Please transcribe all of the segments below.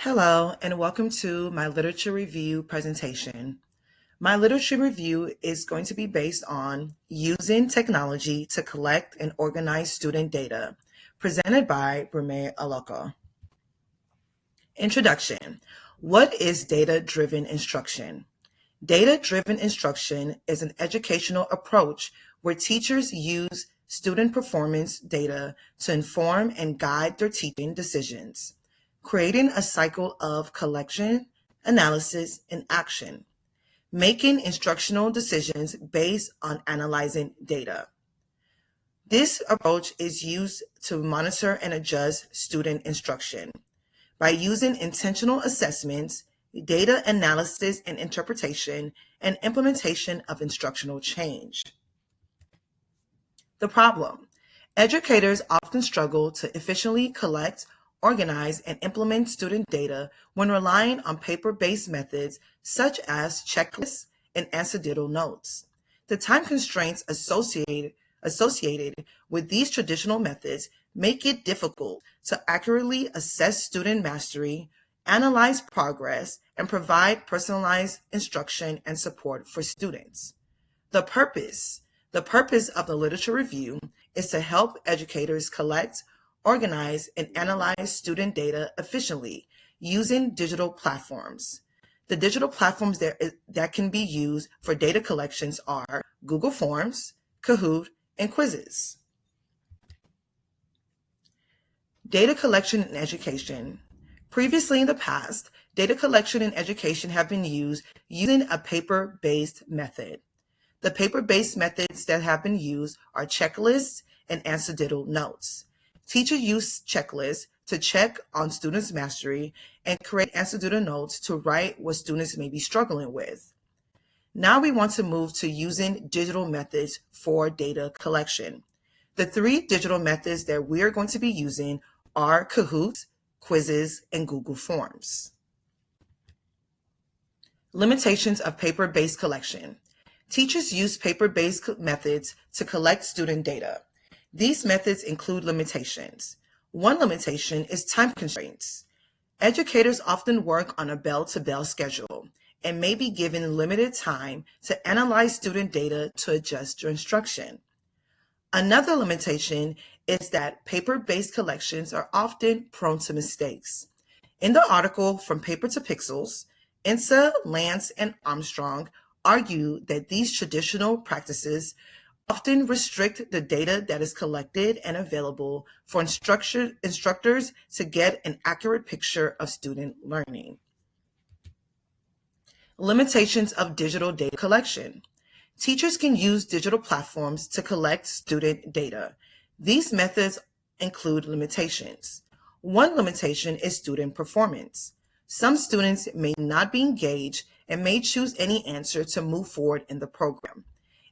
Hello, and welcome to my literature review presentation. My literature review is going to be based on using technology to collect and organize student data, presented by Breme Aloko. Introduction. What is data-driven instruction? Data-driven instruction is an educational approach where teachers use student performance data to inform and guide their teaching decisions, creating a cycle of collection, analysis, and action, making instructional decisions based on analyzing data. This approach is used to monitor and adjust student instruction by using intentional assessments, data analysis and interpretation, and implementation of instructional change. The problem. Educators often struggle to efficiently collect, organize, and implement student data when relying on paper-based methods such as checklists and anecdotal notes. The time constraints associated with these traditional methods make it difficult to accurately assess student mastery, analyze progress, and provide personalized instruction and support for students. The purpose. The purpose of the literature review is to help educators collect, organize, and analyze student data efficiently using digital platforms. The digital platforms that can be used for data collections are Google Forms, Kahoot, and Quizzes. Data collection in education. Previously in the past, data collection in education have been used using a paper-based method. The paper-based methods that have been used are checklists and anecdotal notes. Teachers use checklists to check on students' mastery and create anecdotal notes to write what students may be struggling with. Now we want to move to using digital methods for data collection. The three digital methods that we are going to be using are Kahoot, Quizzes, and Google Forms. Limitations of paper-based collection. Teachers use paper-based methods to collect student data. These methods include limitations. One limitation is time constraints. Educators often work on a bell-to-bell schedule and may be given limited time to analyze student data to adjust your instruction. Another limitation is that paper-based collections are often prone to mistakes. In the article From Paper to Pixels, Insa, Lance, and Armstrong argue that these traditional practices often restrict the data that is collected and available for instructors to get an accurate picture of student learning. Limitations of digital data collection. Teachers can use digital platforms to collect student data. These methods include limitations. One limitation is student performance. Some students may not be engaged and may choose any answer to move forward in the program,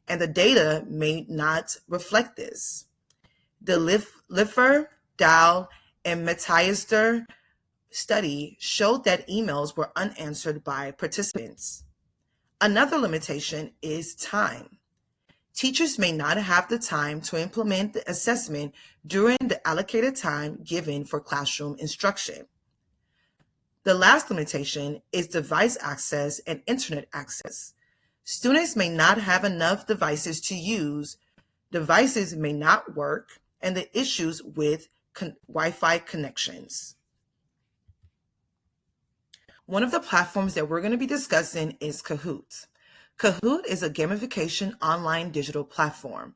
and the data may not reflect this. The Liffer, Dow, and Mathiester study showed that emails were unanswered by participants. Another limitation is time. Teachers may not have the time to implement the assessment during the allocated time given for classroom instruction. The last limitation is device access and internet access. Students may not have enough devices to use, devices may not work, and the issues with Wi-Fi connections. One of the platforms that we're going to be discussing is Kahoot. Kahoot is a gamification online digital platform.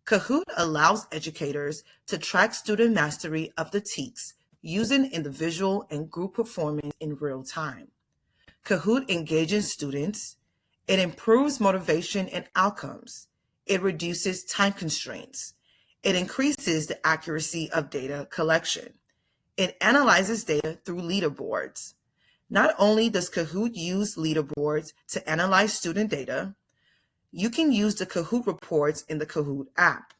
Kahoot allows educators to track student mastery of the TEKS using individual and group performance in real time. Kahoot engages students. It improves motivation and outcomes. It reduces time constraints. It increases the accuracy of data collection. It analyzes data through leaderboards. Not only does Kahoot use leaderboards to analyze student data, you can use the Kahoot reports in the Kahoot app.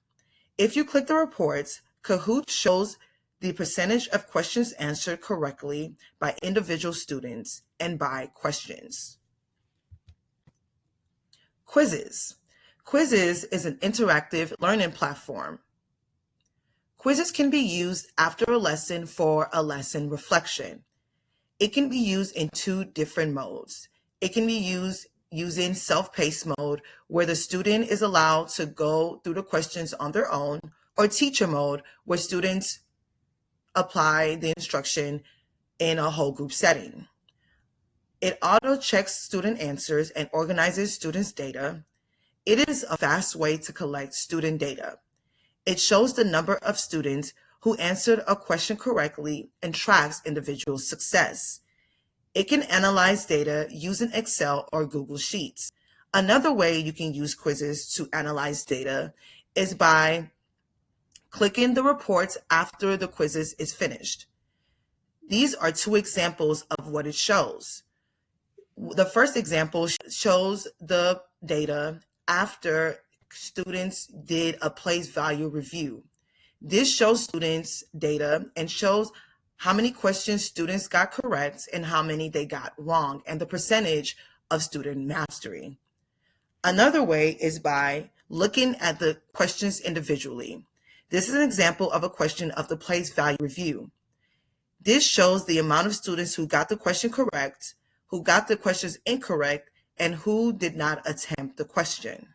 If you click the reports, Kahoot shows the percentage of questions answered correctly by individual students and by questions. Quizzes. Quizzes is an interactive learning platform. Quizzes can be used after a lesson for a lesson reflection. It can be used in two different modes. It can be used using self-paced mode, where the student is allowed to go through the questions on their own, or teacher mode, where students apply the instruction in a whole group setting. It auto-checks student answers and organizes students' data. It is a fast way to collect student data. It shows the number of students who answered a question correctly and tracks individual success. It can analyze data using Excel or Google Sheets. Another way you can use quizzes to analyze data is by clicking the reports after the quizzes is finished. These are two examples of what it shows. The first example shows the data after students did a place value review. This shows students' data and shows how many questions students got correct and how many they got wrong, and the percentage of student mastery. Another way is by looking at the questions individually. This is an example of a question of the place value review. This shows the amount of students who got the question correct, who got the questions incorrect, and who did not attempt the question.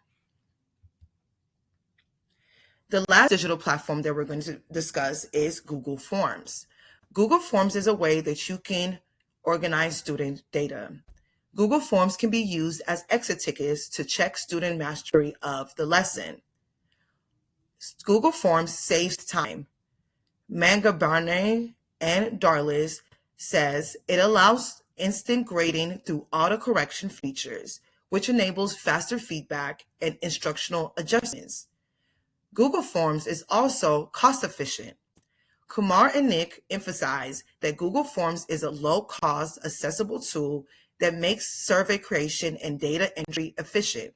The last digital platform that we're going to discuss is Google Forms. Google Forms is a way that you can organize student data. Google Forms can be used as exit tickets to check student mastery of the lesson. Google Forms saves time. Mangabarne and Darlis says it allows instant grading through auto-correction features, which enables faster feedback and instructional adjustments. Google Forms is also cost-efficient. Kumar and Nick emphasize that Google Forms is a low-cost, accessible tool that makes survey creation and data entry efficient.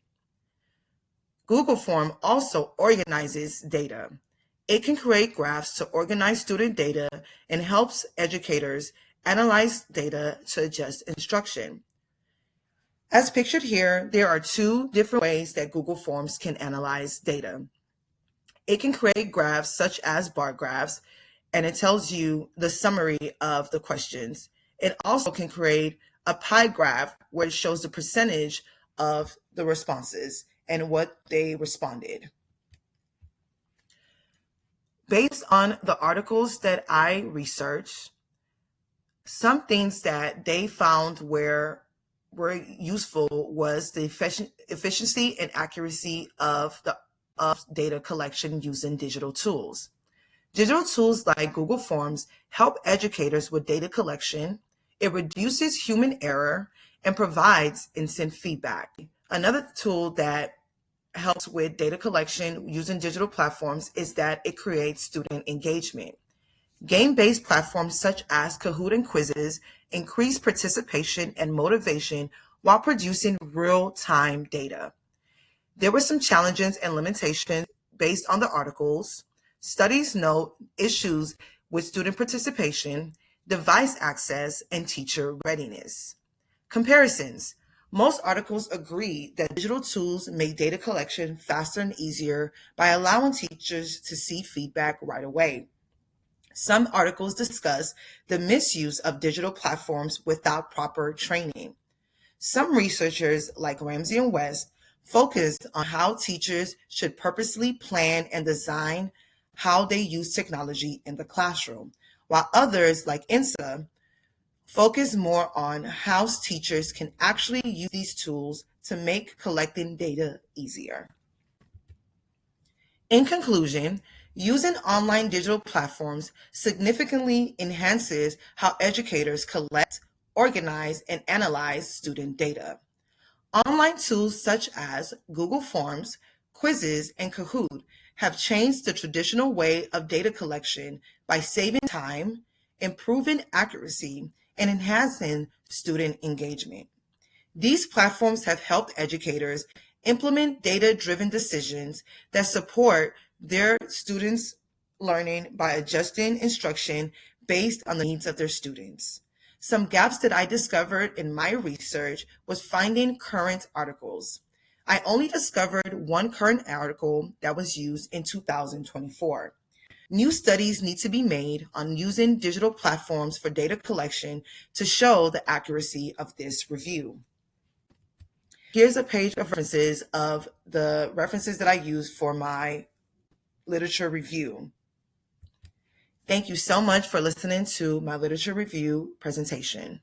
Google Form also organizes data. It can create graphs to organize student data and helps educators analyze data to adjust instruction. As pictured here, there are two different ways that Google Forms can analyze data. It can create graphs such as bar graphs, and it tells you the summary of the questions. It also can create a pie graph where it shows the percentage of the responses and what they responded. Based on the articles that I researched, some things that they found were useful was the efficiency and accuracy of data collection using digital tools. Digital tools like Google Forms help educators with data collection. It reduces human error and provides instant feedback. Another tool that helps with data collection using digital platforms is that it creates student engagement. Game-based platforms such as Kahoot and Quizzes increase participation and motivation while producing real-time data. There were some challenges and limitations based on the articles. Studies note issues with student participation, device access, and teacher readiness. Comparisons. Most articles agree that digital tools make data collection faster and easier by allowing teachers to see feedback right away. Some articles discuss the misuse of digital platforms without proper training. Some researchers, like Ramsey and West, focused on how teachers should purposely plan and design how they use technology in the classroom, while others, like INSA, focus more on how teachers can actually use these tools to make collecting data easier. In conclusion, using online digital platforms significantly enhances how educators collect, organize, and analyze student data. Online tools such as Google Forms, Quizzes, and Kahoot have changed the traditional way of data collection by saving time, improving accuracy, and enhancing student engagement. These platforms have helped educators implement data-driven decisions that support their students' learning by adjusting instruction based on the needs of their students. Some gaps that I discovered in my research was finding current articles. I only discovered one current article that was used in 2024. New studies need to be made on using digital platforms for data collection to show the accuracy of this review. Here's a page of the references that I use for my literature review. Thank you so much for listening to my literature review presentation.